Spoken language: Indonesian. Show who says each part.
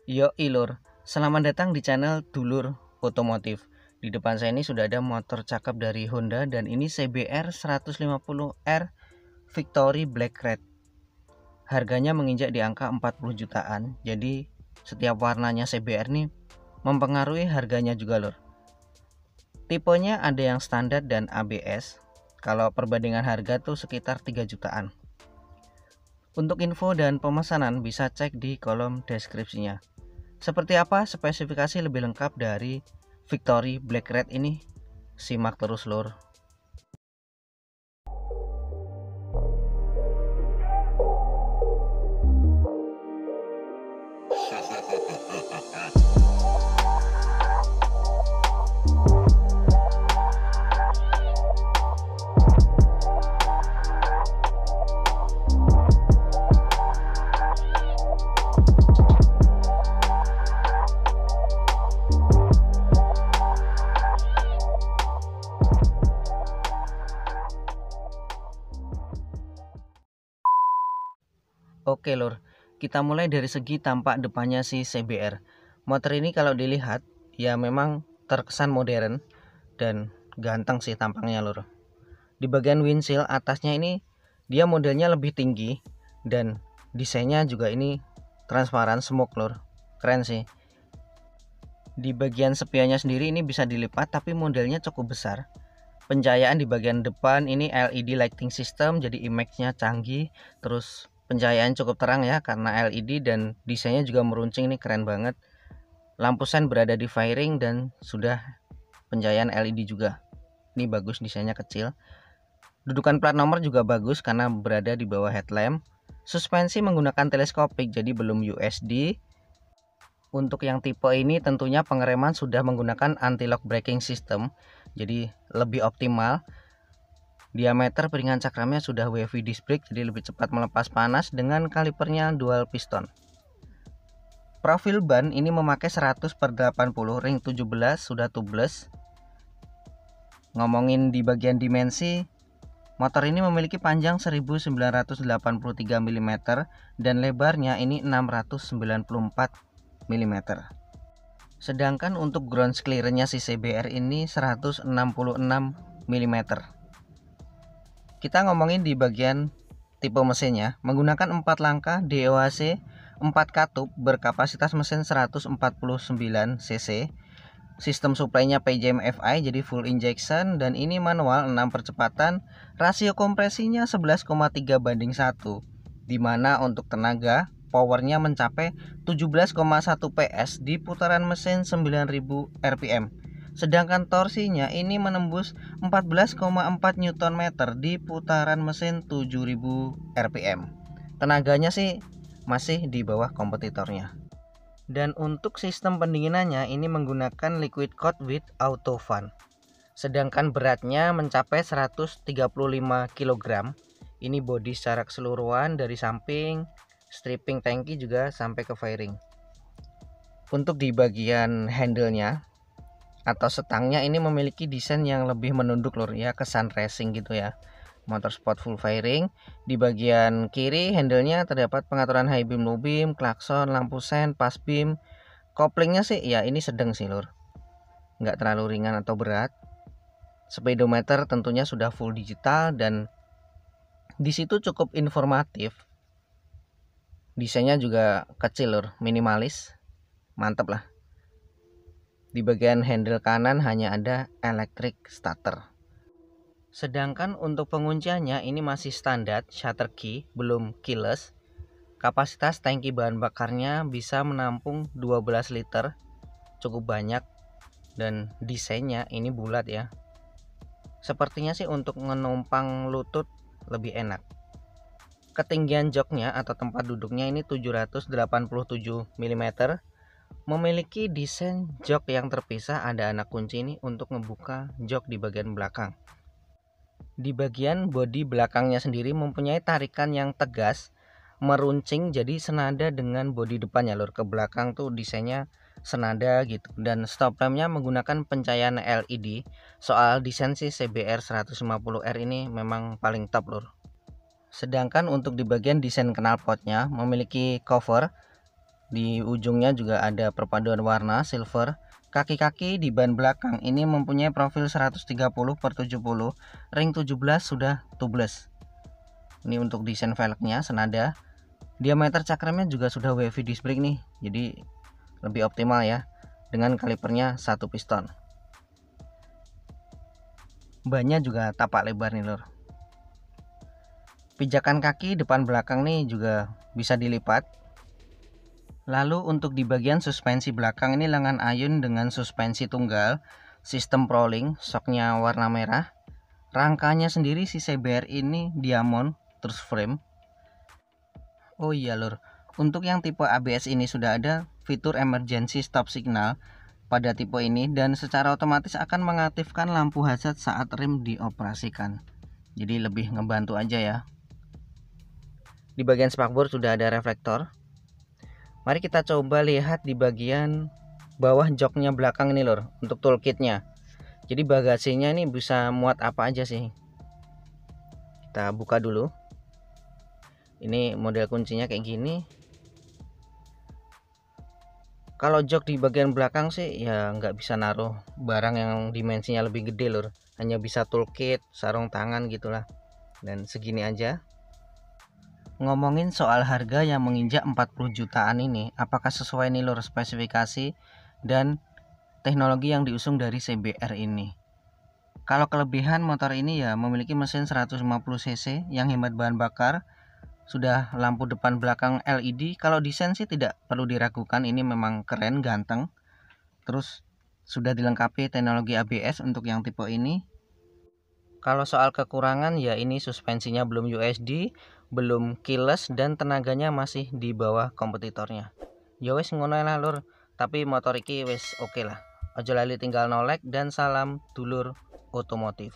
Speaker 1: Yo Ilur, selamat datang di channel Dulur Otomotif. Di depan saya ini sudah ada motor cakep dari Honda dan ini CBR 150R Victory Black Red. Harganya menginjak di angka 40 jutaan. Jadi setiap warnanya CBR ini mempengaruhi harganya juga lur. Tipenya ada yang standar dan ABS. Kalau perbandingan harga tuh sekitar 3 jutaan. Untuk info dan pemesanan bisa cek di kolom deskripsinya. Seperti apa spesifikasi lebih lengkap dari Victory Black Red ini? Simak terus lur. Oke lur, kita mulai dari segi tampak depannya si CBR. Motor ini kalau dilihat ya memang terkesan modern dan ganteng sih tampangnya lur. Di bagian windshield atasnya ini dia modelnya lebih tinggi dan desainnya juga ini transparan smoke lur. Keren sih. Di bagian spionnya sendiri ini bisa dilipat tapi modelnya cukup besar. Pencahayaan di bagian depan ini LED lighting system, jadi image-nya canggih, terus pencahayaan cukup terang ya karena LED dan desainnya juga meruncing, nih keren banget. Lampu sen berada di fairing dan sudah pencahayaan LED juga. Ini bagus, desainnya kecil. Dudukan plat nomor juga bagus karena berada di bawah headlamp. Suspensi menggunakan teleskopik jadi belum USD. Untuk yang tipe ini tentunya pengereman sudah menggunakan anti-lock braking system, jadi lebih optimal. Diameter piringan cakramnya sudah wavy disc brake, jadi lebih cepat melepas panas dengan kalipernya dual piston. Profil ban ini memakai 100/80 ring 17 sudah tubeless. Ngomongin di bagian dimensi, motor ini memiliki panjang 1983 mm dan lebarnya ini 694 mm. Sedangkan untuk ground clearance-nya si CBR ini 166 mm. Kita ngomongin di bagian tipe mesinnya, menggunakan 4 langkah DOHC 4 katup berkapasitas mesin 149 cc. Sistem suplainya PJM FI jadi full injection dan ini manual 6 percepatan. Rasio kompresinya 11,3:1, dimana untuk tenaga powernya mencapai 17,1 PS di putaran mesin 9000 rpm. Sedangkan torsinya ini menembus 14,4 Nm di putaran mesin 7000 rpm. Tenaganya sih masih di bawah kompetitornya. Dan untuk sistem pendinginannya ini menggunakan liquid cooled with auto fan. Sedangkan beratnya mencapai 135 kg. Ini bodi secara keseluruhan dari samping, stripping tangki juga sampai ke fairing. Untuk di bagian handle-nya atau setangnya ini memiliki desain yang lebih menunduk lur ya, kesan racing gitu ya. Motorsport full fairing. Di bagian kiri handle-nya terdapat pengaturan high beam, low beam, klakson, lampu sen, pass beam. Koplingnya sih ya ini sedang sih lur, nggak terlalu ringan atau berat. Speedometer tentunya sudah full digital dan di situ cukup informatif. Desainnya juga kecil lur, minimalis, mantap lah. Di bagian handle kanan hanya ada electric starter. Sedangkan untuk pengunciannya ini masih standar shutter key, belum keyless. Kapasitas tangki bahan bakarnya bisa menampung 12 liter, cukup banyak. Dan desainnya ini bulat ya. Sepertinya sih untuk menumpang lutut lebih enak. Ketinggian joknya atau tempat duduknya ini 787 mm. Memiliki desain jok yang terpisah, ada anak kunci ini untuk ngebuka jok di bagian belakang. Di bagian bodi belakangnya sendiri mempunyai tarikan yang tegas, meruncing jadi senada dengan bodi depannya lur. Ke belakang tuh desainnya senada gitu. Dan stop lampnya menggunakan pencahayaan LED. Soal desain sih CBR 150R ini memang paling top lur. Sedangkan untuk di bagian desain knalpotnya memiliki cover Di ujungnya juga ada perpaduan warna silver. Kaki-kaki di ban belakang ini mempunyai profil 130/70, ring 17 sudah tubeless. Ini untuk desain velgnya senada. Diameter cakramnya juga sudah wavy disc brake nih, jadi lebih optimal ya, dengan kalipernya 1 piston. Bannya juga tapak lebar nih lur. Pijakan kaki depan belakang nih juga bisa dilipat. Lalu untuk di bagian suspensi belakang ini lengan ayun dengan suspensi tunggal, sistem Prolink, shocknya warna merah. Rangkanya sendiri si CBR ini diamond terus frame. Oh iya lur, untuk yang tipe ABS ini sudah ada fitur emergency stop signal pada tipe ini dan secara otomatis akan mengaktifkan lampu hazard saat rem dioperasikan. Jadi lebih ngebantu aja ya. Di bagian spakbor sudah ada reflektor. Mari kita coba lihat di bagian bawah joknya belakang ini lor, untuk toolkitnya. Jadi bagasinya ini bisa muat apa aja sih. Kita buka dulu. Ini model kuncinya kayak gini. Kalau jok di bagian belakang sih ya nggak bisa naruh barang yang dimensinya lebih gede lor. Hanya bisa toolkit, sarung tangan gitulah. Dan segini aja. Ngomongin soal harga yang menginjak 40 jutaan ini, apakah sesuai nih lur spesifikasi dan teknologi yang diusung dari CBR ini? Kalau kelebihan motor ini ya memiliki mesin 150 cc yang hemat bahan bakar, sudah lampu depan belakang LED. Kalau desain sih tidak perlu diragukan, ini memang keren, ganteng. Terus sudah dilengkapi teknologi ABS untuk yang tipe ini. Kalau soal kekurangan ya ini suspensinya belum USD, belum keyless dan tenaganya masih di bawah kompetitornya. Ya wes ngono lah lur, tapi motor iki wes oke lah. Ojo lali tinggal nolek dan salam dulur otomotif.